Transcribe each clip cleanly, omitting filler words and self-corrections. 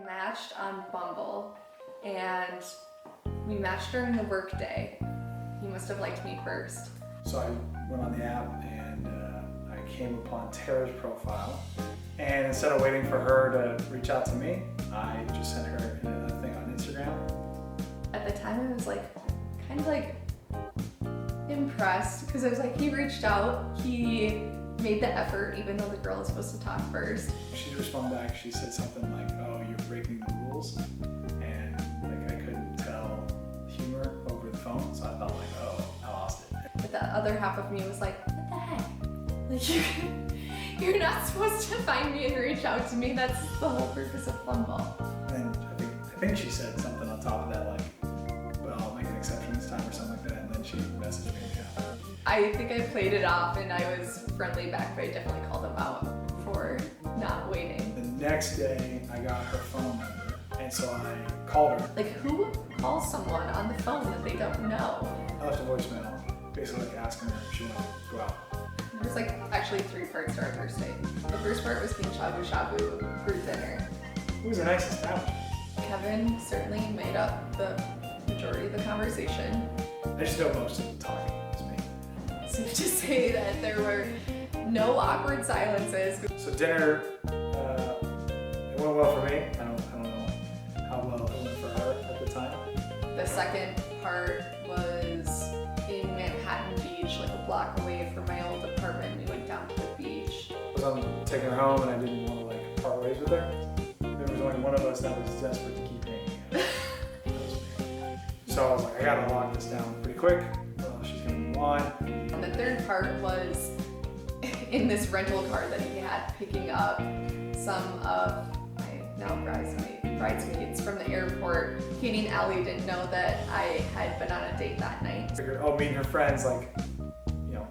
matched on Bumble, and we matched during the work day. He must have liked me first. So I went on the app and I came upon Tara's profile, and instead of waiting for her to reach out to me, I just sent her a thing on Instagram. At the time I was like, kind of like impressed, because I was like, he reached out, he made the effort even though the girl is supposed to talk first. She responded back, she said something like, oh, you're breaking the rules, and like I couldn't tell humor over the phone, so I felt like, oh, I lost it. But the other half of me was like, what the heck? Like, you're not supposed to find me and reach out to me, that's the whole purpose of Bumble. And then I think she said something on top of that, like, well, I'll make an exception this time or something like that, and then she messaged me again. I think I played it off and I was friendly back, but I definitely called him out for not waiting. The next day, I got her phone number, and so I called her. Like, who calls someone on the phone that they don't know? I left a voicemail, basically like asking her if she wanted to go out. There was like actually 3 parts to our first date. The first part was being shabu shabu group dinner. It was a nice establishment. Kevin certainly made up the majority of the conversation. I just know most of the talking was me. Safe to say that there were no awkward silences. So dinner, it went well for me. I don't know how well it went for her at the time. The second part was in Manhattan Beach, like a block away from my old apartment. We went down to the beach. I was taking her home and I didn't want to like part ways with her. There was only one of us that was desperate to keep hanging out. That was me. So I was like, I gotta lock this down pretty quick. She's gonna move on. And the third part was in this rental car that he had, picking up some of my now bridesmaids from the airport. Katie and Allie didn't know that I had been on a date that night. Figured, oh, meeting her friends, like, you know,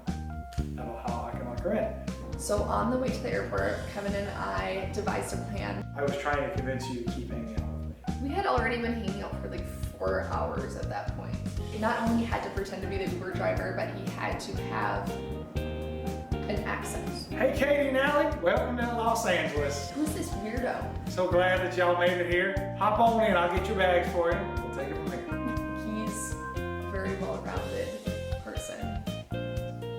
that'll how I can lock her in. So on the way to the airport, Kevin and I devised a plan. I was trying to convince you to keep hanging out with me. We had already been hanging out for like 4 hours at that point. He not only had to pretend to be the Uber driver, but he had to have an accent. Hey, Katie and Allie, welcome to Los Angeles. Who's this weirdo? So glad that y'all made it here. Hop on in, I'll get your bags for you. We'll take it from there. He's a very well-rounded person.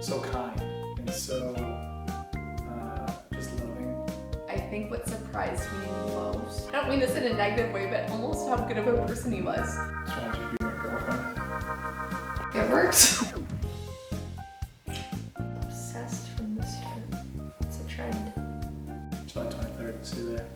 So kind and so just loving. I think what surprised me most, I don't mean this in a negative way, but almost how good of a person he was. Just wanted you to be my girlfriend. It worked. Obsessed from this year. It's a trend. July 23rd, see you there.